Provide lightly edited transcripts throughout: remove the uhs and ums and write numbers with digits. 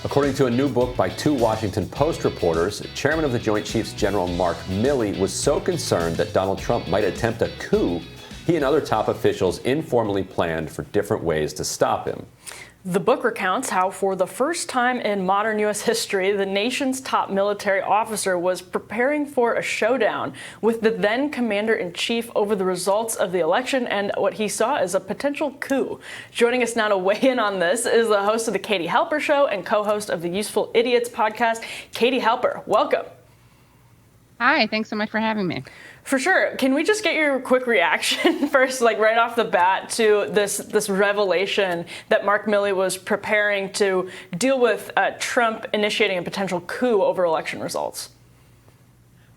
According to a new book by two Washington Post reporters, Chairman of the Joint Chiefs General Mark Milley was so concerned that Donald Trump might attempt a coup, he and other top officials informally planned for different ways to stop him. The book recounts how, for the first time in modern U.S. history, the nation's top military officer was preparing for a showdown with the then commander-in-chief over the results of the election and what he saw as a potential coup. Joining us now to weigh in on this is the host of the Katie Halper Show and co-host of the Useful Idiots podcast, Katie Halper. Welcome. Hi, thanks so much for having me. For sure. Can we just get your quick reaction first, like right off the bat, to this revelation that Mark Milley was preparing to deal with Trump initiating a potential coup over election results?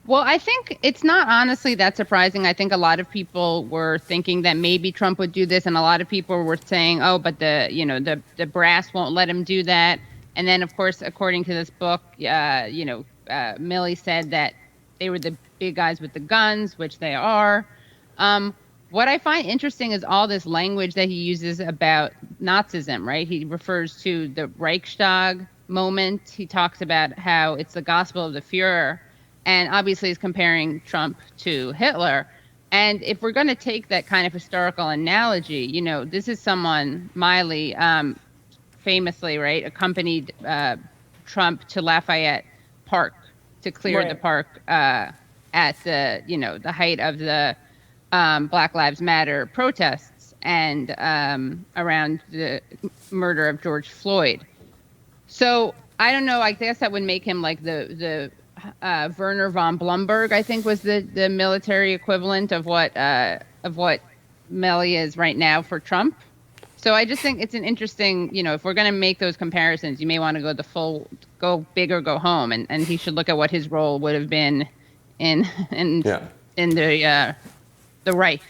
Well, I think it's not honestly that surprising. I think a lot of people were thinking that maybe Trump would do this, and a lot of people were saying, "Oh, but the brass won't let him do that." And then, of course, according to this book, Milley said that they were the big guys with the guns, which they are. What I find interesting is all this language that he uses about Nazism, right? He refers to the Reichstag moment. He talks about how it's the gospel of the Führer, and obviously is comparing Trump to Hitler. And if we're going to take that kind of historical analogy, this is someone, Milley, famously, right, accompanied Trump to Lafayette Park to clear the park at the height of the Black Lives Matter protests and around the murder of George Floyd. So I don't know. I guess that would make him like the Werner von Blomberg, I think, was the military equivalent of what Milley is right now for Trump. So I just think it's an interesting, if we're going to make those comparisons, you may want to go big or go home, and he should look at what his role would have been in the Reich.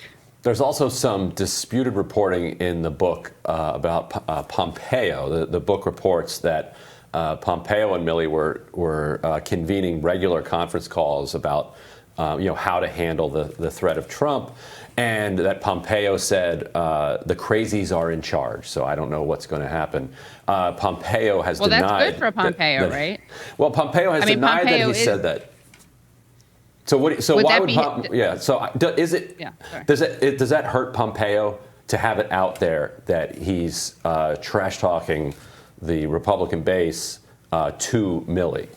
There's also some disputed reporting in the book about Pompeo. The book reports that Pompeo and Milley were convening regular conference calls about how to handle the threat of Trump, and that Pompeo said the crazies are in charge. So I don't know what's going to happen. Pompeo has denied. Well, that's good for Pompeo, right? Well, Pompeo has denied Pompeo that he said that. So why would Pompeo? Yeah. So is it? Yeah. Does that hurt Pompeo to have it out there that he's trash talking the Republican base to Milley?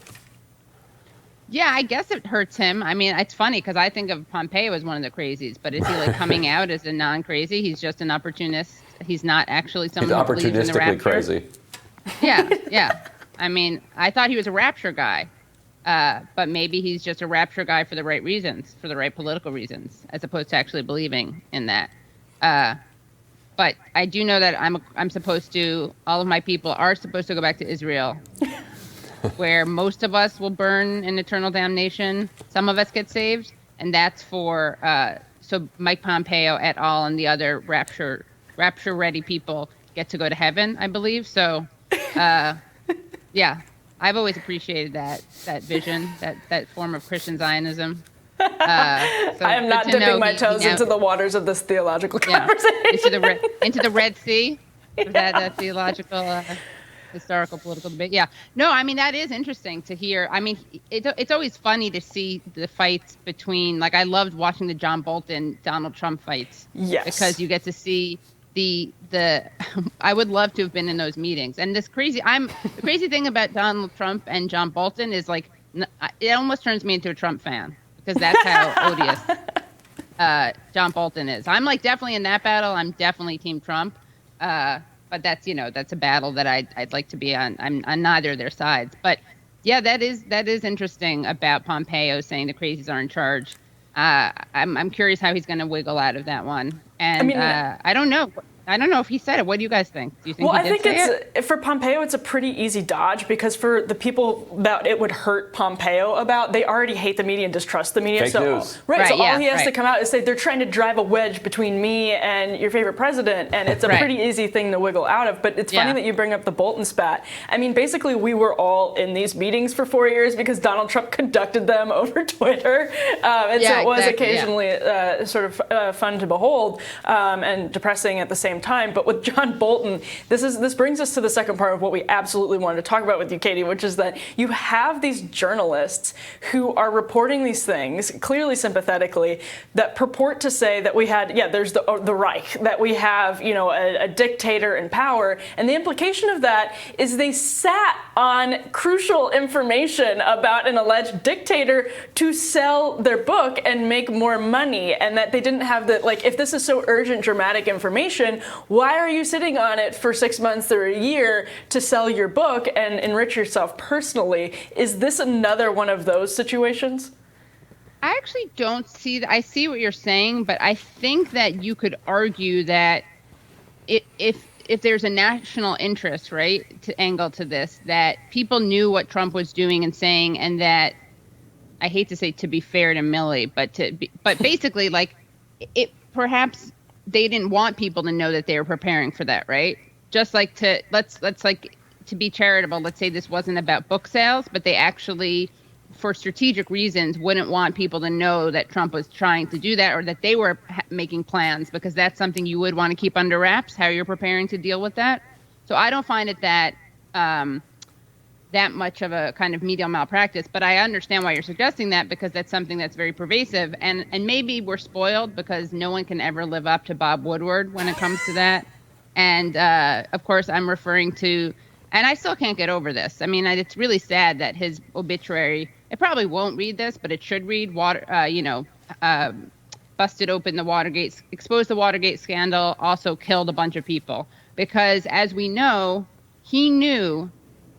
Yeah, I guess it hurts him. I mean, it's funny because I think of Pompeo as one of the crazies, but is he like coming out as a non-crazy? He's just an opportunist. He's not actually someone who believes in the rapture. He's opportunistically crazy. Yeah. I mean, I thought he was a rapture guy, but maybe he's just a rapture guy for the right reasons, for the right political reasons, as opposed to actually believing in that. But I do know that I'm supposed to. All of my people are supposed to go back to Israel. Where most of us will burn in eternal damnation. Some of us get saved, and that's for so Mike Pompeo et al. And the other rapture-ready people get to go to heaven, I believe. So, yeah, I've always appreciated that vision, that form of Christian Zionism. So I am not dipping my toes into the waters of this theological conversation. Into the Red Sea. Is that a theological? Historical political debate. Yeah. No, I mean, that is interesting to hear. I mean, it's always funny to see the fights between, like, I loved watching the John Bolton, Donald Trump fights. Yes. Because you get to see the I would love to have been in those meetings. And the crazy thing about Donald Trump and John Bolton is, like, it almost turns me into a Trump fan because that's how odious John Bolton is. I'm, like, definitely in that battle. I'm definitely Team Trump. But that's a battle that I'd like to be on. I'm on neither of their sides. But yeah, that is interesting about Pompeo saying the crazies are in charge. I'm curious how he's going to wiggle out of that one. And I don't know. I don't know if he said it. What do you guys think? Do you think he did say it? For Pompeo, it's a pretty easy dodge because for the people that it would hurt Pompeo about, they already hate the media and distrust the media. Fake news. So all he has to come out is say they're trying to drive a wedge between me and your favorite president, and it's a pretty easy thing to wiggle out of. But it's funny that you bring up the Bolton spat. I mean, basically, we were all in these meetings for 4 years because Donald Trump conducted them over Twitter, so it was occasionally sort of fun to behold and depressing at the same time. But with John Bolton, this brings us to the second part of what we absolutely wanted to talk about with you, Katie, which is that you have these journalists who are reporting these things, clearly sympathetically, that purport to say that we had, there's the Reich, that we have, a dictator in power. And the implication of that is they sat on crucial information about an alleged dictator to sell their book and make more money, and that they didn't have if this is so urgent, dramatic information, why are you sitting on it for 6 months or a year to sell your book and enrich yourself personally? Is this another one of those situations? I actually don't see that. I see what you're saying, but I think that you could argue that if there's a national interest, right, to angle to this, that people knew what Trump was doing and saying, and that, I hate to say to be fair to Milley, but basically, it perhaps they didn't want people to know that they were preparing for that, right? Just like let's to be charitable, let's say this wasn't about book sales, but they actually, for strategic reasons, wouldn't want people to know that Trump was trying to do that, or that they were making plans, because that's something you would want to keep under wraps, how you're preparing to deal with that. So I don't find it that much of a kind of media malpractice, but I understand why you're suggesting that, because that's something that's very pervasive, and maybe we're spoiled because no one can ever live up to Bob Woodward when it comes to that. And of course, I'm referring to, and I still can't get over this. I mean, it's really sad that his obituary, it probably won't read this, but it should read, busted open the Watergate, exposed the Watergate scandal, also killed a bunch of people. Because as we know, he knew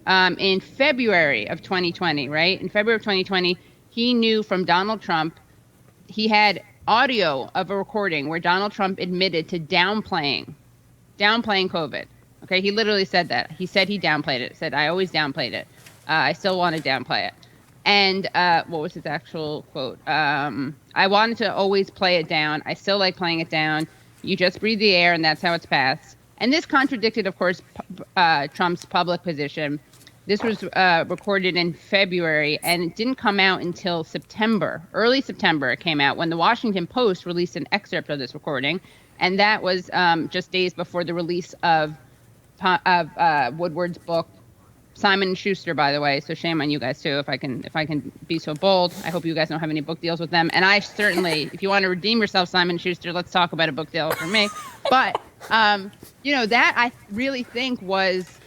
in February of 2020, right? In February of 2020, he knew from Donald Trump, he had audio of a recording where Donald Trump admitted to downplaying COVID. Okay, he literally said that. He said he downplayed it. Said, I always downplayed it. I still want to downplay it. And what was his actual quote? I wanted to always play it down. I still like playing it down. You just breathe the air, and that's how it's passed. And this contradicted, of course, Trump's public position. This was recorded in February, and it didn't come out until September. Early September it came out, when the Washington Post released an excerpt of this recording. And that was just days before the release of Woodward's book, Simon & Schuster, by the way. So shame on you guys, too, if I can be so bold. I hope you guys don't have any book deals with them. And I certainly, if you want to redeem yourself, Simon & Schuster, let's talk about a book deal for me. But, that I really think was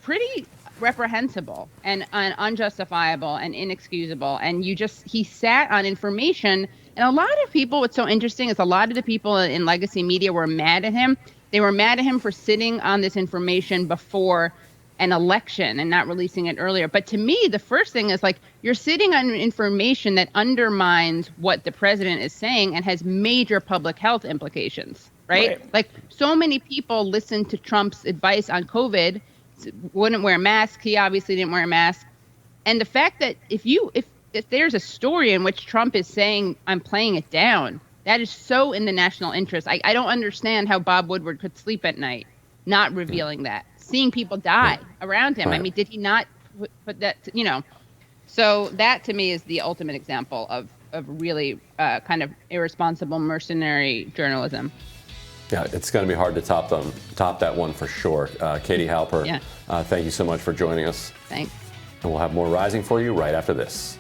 pretty reprehensible and unjustifiable and inexcusable. And he sat on information. And a lot of people, what's so interesting is a lot of the people in legacy media were mad at him. They were mad at him for sitting on this information before an election and not releasing it earlier. But to me, the first thing is you're sitting on information that undermines what the president is saying and has major public health implications, right? So many people listened to Trump's advice on COVID, wouldn't wear a mask. He obviously didn't wear a mask. And the fact that if there's a story in which Trump is saying, I'm playing it down, that is so in the national interest. I don't understand how Bob Woodward could sleep at night not revealing that, seeing people die around him. I mean, did he not put that, So that to me is the ultimate example of really kind of irresponsible mercenary journalism. Yeah, it's going to be hard to top that one for sure. Katie Halper, thank you so much for joining us. Thanks. And we'll have more Rising for you right after this.